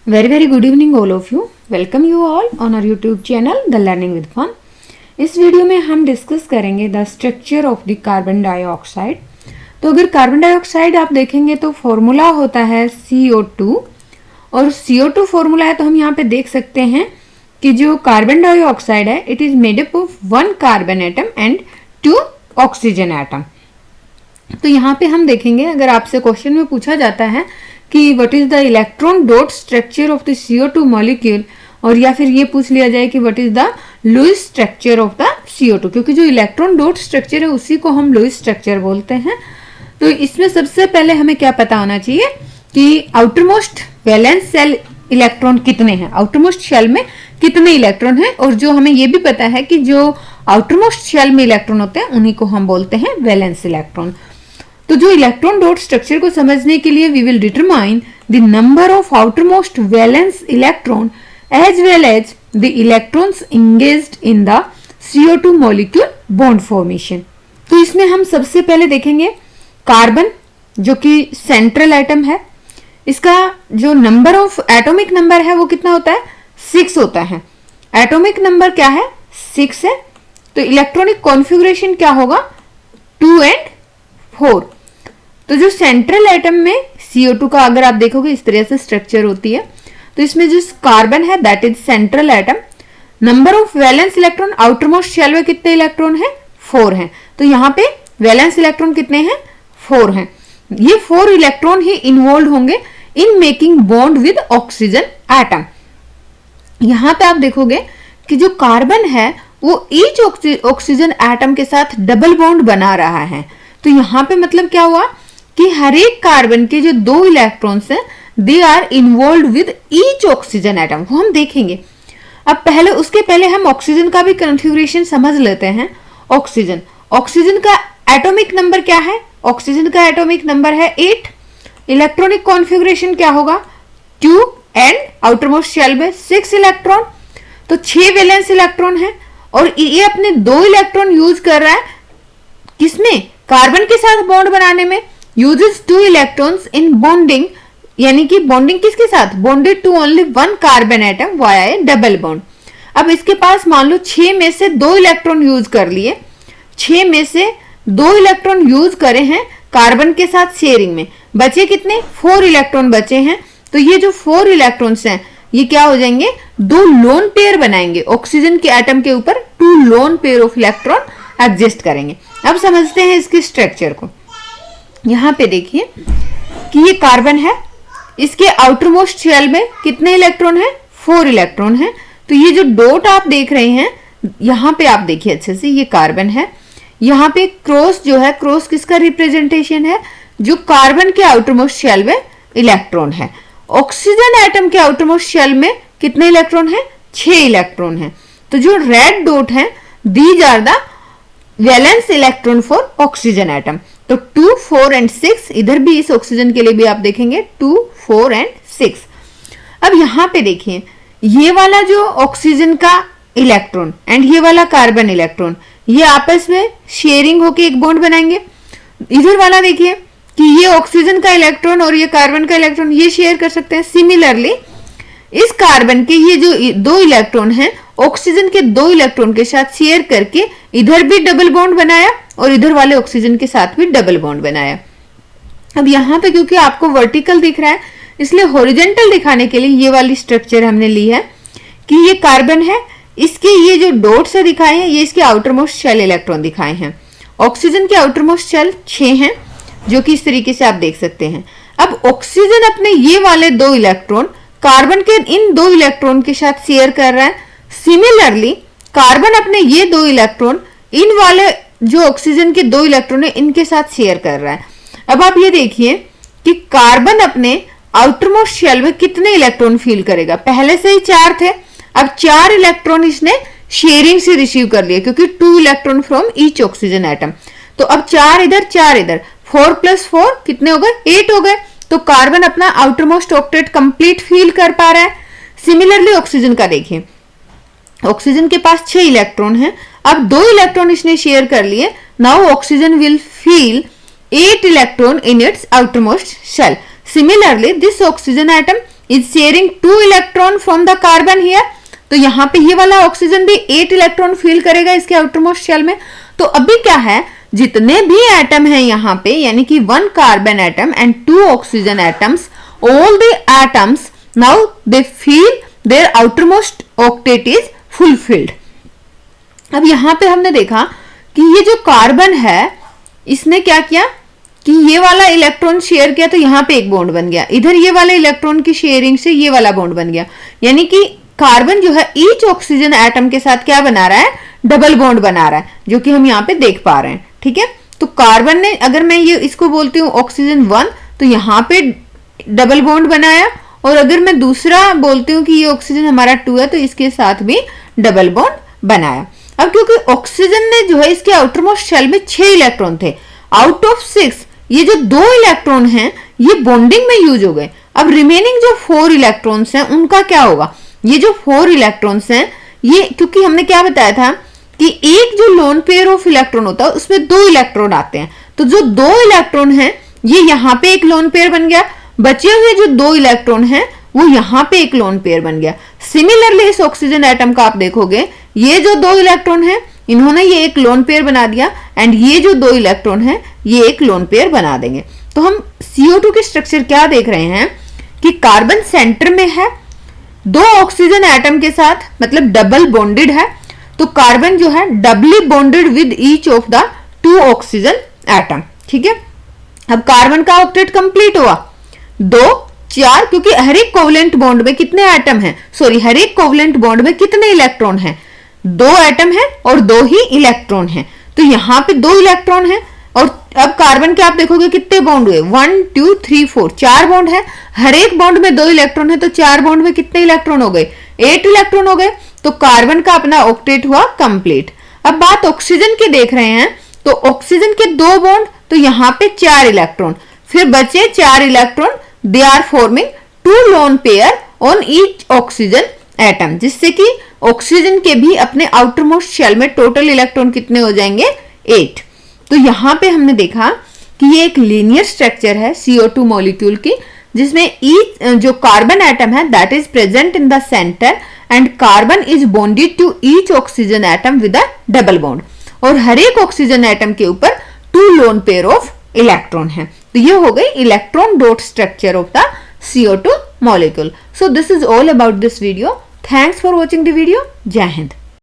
Very very good evening all of you. Welcome you all on our YouTube channel The Learning with Fun. इस video में हम discuss करेंगे the structure of the carbon dioxide. तो अगर carbon dioxide आप देखेंगे तो formula होता है CO2 और CO2 फॉर्मूला है तो हम यहाँ पे देख सकते हैं कि जो कार्बन डाइऑक्साइड है it is made up of 1 carbon atom and 2 oxygen atom. तो यहाँ पे हम देखेंगे अगर आपसे क्वेश्चन में पूछा जाता है कि what is the electron dot structure of the CO2 molecule, और या फिर ये पूछ लिया जाए कि what is the Lewis structure of the CO2, क्योंकि जो इलेक्ट्रॉन डॉट स्ट्रक्चर है उसी को हम लुईस स्ट्रक्चर बोलते हैं। तो इसमें सबसे पहले हमें क्या पता होना चाहिए कि आउटरमोस्ट वैलेंस सेल इलेक्ट्रॉन कितने हैं, आउटरमोस्ट शेल में कितने इलेक्ट्रॉन हैं, और जो हमें ये भी पता है कि जो आउटरमोस्ट शेल में इलेक्ट्रॉन होते हैं उन्हीं को हम बोलते हैं वैलेंस इलेक्ट्रॉन। तो जो इलेक्ट्रॉन डॉट स्ट्रक्चर को समझने के लिए we will determine the number of outermost valence electron as well as the electrons engaged in the CO2 molecule bond formation. तो इसमें हम सबसे पहले देखेंगे कार्बन जो कि सेंट्रल एटम है, इसका जो नंबर ऑफ एटॉमिक नंबर है वो कितना होता है 6 होता है। एटॉमिक नंबर क्या है 6 है। तो इलेक्ट्रॉनिक कॉन्फ़िगरेशन क्या होगा 2 and 4। तो जो सेंट्रल एटम में CO2 का अगर आप देखोगे इस तरह से स्ट्रक्चर होती है। तो इसमें जो कार्बन है that is central atom. Number of valence electron outermost shell में कितने इलेक्ट्रॉन है 4 हैं। तो यहाँ पे वैलेंस इलेक्ट्रॉन कितने हैं 4 हैं। ये 4 इलेक्ट्रॉन ही इन्वॉल्व होंगे in making bond with oxygen atom. यहाँ पे आप देखोगे कि जो कार्बन है वो ईच ऑक्सीजन एटम के साथ डबल बॉन्ड बना रहा है। तो यहाँ पे मतलब क्या हुआ कि हर एक कार्बन के जो 2 इलेक्ट्रॉन्स हैं they are involve with each oxygen atom, वो हम देखेंगे। अब पहले उसके पहले हम ऑक्सीजन का भी कॉन्फ़िगरेशन समझ लेते हैं। ऑक्सीजन का एटॉमिक नंबर क्या है, ऑक्सीजन का एटॉमिक नंबर है 8। इलेक्ट्रॉनिक कॉन्फ़िगरेशन क्या होगा 2 एंड आउटरमोस्ट शेल में 6 इलेक्ट्रॉन। तो 6 वैलेंस इलेक्ट्रॉन है और ये अपने 2 इलेक्ट्रॉन यूज कर रहा है किसमें कार्बन के साथ बॉन्ड बनाने में। यूजेस 2 इलेक्ट्रॉन्स इन बॉन्डिंग, यानी कि बॉन्डिंग किसके साथ bonded to only 1 carbon atom via a double bond. अब इसके पास मान लो 6 में से 2 इलेक्ट्रॉन यूज कर लिए, 6 में से 2 इलेक्ट्रॉन यूज करे हैं कार्बन के साथ शेयरिंग में, बचे कितने 4 इलेक्ट्रॉन बचे हैं। तो ये जो 4 इलेक्ट्रॉन्स हैं ये क्या हो जाएंगे 2 लोन पेयर बनाएंगे, ऑक्सीजन के एटम के ऊपर 2 lone pair of electron exist करेंगे। अब समझते हैं इसके स्ट्रक्चर को। यहाँ पे देखिए कि ये कार्बन है, इसके आउटरमोस्ट शेल में कितने इलेक्ट्रॉन है 4 इलेक्ट्रॉन है। तो ये जो डॉट आप देख रहे हैं यहाँ पे आप देखिए अच्छे से, ये कार्बन है। यहाँ पे क्रॉस जो है, क्रॉस किसका रिप्रेजेंटेशन है जो कार्बन के आउटरमोस्ट शेल में इलेक्ट्रॉन है। ऑक्सीजन एटम के आउटरमोस्ट शेल में कितने इलेक्ट्रॉन है 6 इलेक्ट्रॉन है। तो जो रेड डॉट है these are the valence electron for oxygen atom. तो 2, 4 and 6, इधर भी इस ऑक्सीजन के लिए भी आप देखेंगे 2, 4 and 6। अब यहाँ पे देखिए ये वाला जो ऑक्सीजन का इलेक्ट्रॉन एंड ये वाला कार्बन इलेक्ट्रॉन ये आपस में शेयरिंग होके एक बॉन्ड बनाएंगे। इधर वाला देखिए कि ये ऑक्सीजन का इलेक्ट्रॉन और ये कार्बन का इलेक्ट्रॉन ये शेयर कर सकते हैं। सिमिलरली इस कार्बन के ये जो 2 इलेक्ट्रॉन हैं ऑक्सीजन के 2 इलेक्ट्रॉन के साथ शेयर करके इधर भी डबल बॉन्ड बनाया और इधर वाले ऑक्सीजन के साथ भी डबल बॉन्ड बनाया। अब यहाँ पे क्योंकि आपको वर्टिकल दिख रहा है इसलिए हॉरिजॉन्टल दिखाने के लिए ये वाली स्ट्रक्चर हमने ली है कि ये कार्बन है, इसके ये जो डॉट से दिखाए हैं ये इसके आउटरमोस्ट शेल इलेक्ट्रॉन दिखाए हैं। ऑक्सीजन के आउटरमोस्ट शेल 6 हैं जो कि इस तरीके से आप देख सकते हैं। अब ऑक्सीजन अपने ये वाले 2 इलेक्ट्रॉन कार्बन के इन 2 इलेक्ट्रॉन के साथ शेयर कर रहा है। सिमिलरली कार्बन अपने ये 2 इलेक्ट्रॉन इन वाले जो ऑक्सीजन के 2 इलेक्ट्रॉन है इनके साथ शेयर कर रहा है। अब आप ये देखिए कि कार्बन अपने आउटरमोस्ट शेल में कितने इलेक्ट्रॉन फील करेगा। पहले से ही 4 थे, अब 4 इलेक्ट्रॉन इसने शेयरिंग से रिसीव कर लिए क्योंकि 2 electron from each oxygen atom. तो अब 4 इधर 4 इधर, 4 + 4 कितने हो गए 8 हो गए। तो कार्बन अपना आउटरमोस्ट ऑक्टेट कंप्लीट फील कर पा रहा है। सिमिलरली ऑक्सीजन का देखिए, ऑक्सीजन के पास 6 इलेक्ट्रॉन हैं, अब 2 इलेक्ट्रॉन इसने शेयर कर लिए। Now oxygen will feel 8 electron in its outermost shell. Similarly, this oxygen atom is sharing 2 electron from the carbon here. तो यहाँ पे ये वाला ऑक्सीजन भी 8 इलेक्ट्रॉन फील करेगा इसके आउटरमोस्ट शेल में। तो अभी क्या है, जितने भी एटम है यहाँ पे, यानी कि 1 carbon atom and 2 oxygen atoms, all the atoms now they feel their outermost octet is fulfilled. अब यहाँ पे हमने देखा कि ये जो कार्बन है इसने क्या किया कि ये वाला इलेक्ट्रॉन शेयर किया, तो यहाँ पे एक बॉन्ड बन गया, इधर ये वाले इलेक्ट्रॉन की शेयरिंग से ये वाला बॉन्ड बन गया, यानी कि कार्बन जो है ईच ऑक्सीजन एटम के साथ क्या बना रहा है, डबल बॉन्ड बना रहा है, जो कि हम यहाँ पे देख पा रहे हैं। ठीक है, तो कार्बन ने, अगर मैं ये इसको बोलती हूँ ऑक्सीजन 1, तो यहाँ पे डबल बॉन्ड बनाया, और अगर मैं दूसरा बोलती हूँ कि ये ऑक्सीजन हमारा 2 है, तो इसके साथ भी डबल बॉन्ड बनाया। अब क्योंकि ऑक्सीजन ने जो है इसके आउटरमोस्ट शेल में 6 इलेक्ट्रॉन थे, आउट ऑफ 6 ये जो 2 इलेक्ट्रॉन हैं ये बॉन्डिंग में यूज हो गए। अब रिमेनिंग जो 4 इलेक्ट्रॉन्स हैं उनका क्या होगा, ये जो 4 इलेक्ट्रॉन्स हैं ये, क्योंकि हमने क्या बताया था कि एक जो लोन पेयर ऑफ इलेक्ट्रॉन होता है उसमें 2 इलेक्ट्रॉन आते हैं, तो जो 2 इलेक्ट्रॉन हैं ये यहाँ पे एक लोन पेयर बन गया, बचे हुए जो 2 इलेक्ट्रॉन हैं वो यहाँ पे एक लोन पेयर बन गया। सिमिलरली इस ऑक्सीजन एटम का आप देखोगे, ये जो 2 इलेक्ट्रॉन हैं इन्होंने ये एक लोन पेयर बना दिया, एंड ये जो 2 इलेक्ट्रॉन हैं ये एक लोन पेयर बना देंगे। तो हम CO2 के स्ट्रक्चर क्या देख रहे हैं कि कार्बन सेंटर में है 2 ऑक्सीजन एटम के साथ, मतलब डबल बॉन्डेड है, तो कार्बन जो है doubly bonded with each of the 2 oxygen atom. ठीक है, अब कार्बन का ऑक्टेट कंप्लीट हुआ, 2 4, क्योंकि हर एक कोवलेंट बॉन्ड में कितने एटम हैं, सॉरी हर एक कोवलेंट बॉन्ड में कितने इलेक्ट्रॉन हैं, 2 एटम है और 2 ही इलेक्ट्रॉन हैं, तो यहाँ पे 2 इलेक्ट्रॉन है। और अब कार्बन के आप देखोगे कितने बॉन्ड हुए, 1 2 3 4, 4 बॉन्ड है, हर एक बॉन्ड में 2 इलेक्ट्रॉन है, तो 4 बॉन्ड में कितने इलेक्ट्रॉन हो गए, 8 इलेक्ट्रॉन हो गए, तो कार्बन का अपना ऑक्टेट हुआ कंप्लीट। अब बात ऑक्सीजन की देख रहे हैं, तो ऑक्सीजन के 2 बॉन्ड, तो यहाँ पे 4 इलेक्ट्रॉन, फिर बचे 4 electron, they are forming 2 lone pair on each oxygen atom, जिससे कि ऑक्सीजन के भी अपने आउटरमोस्ट शेल में टोटल इलेक्ट्रॉन कितने हो जाएंगे, 8। तो यहाँ पे हमने देखा कि ये एक लीनियर स्ट्रक्चर है CO2 मॉलिक्यूल की, जिसमें ईच जो कार्बन एटम है that is present in the centre, and carbon is bonded to each oxygen atom with a double bond, और हर एक ऑक्सीजन एटम के ऊपर 2 लोन पेयर ऑफ इलेक्ट्रॉन है। तो ये हो गई electron dot structure of the CO2 molecule. So this is all about this video. Thanks for watching the video. Jai Hind.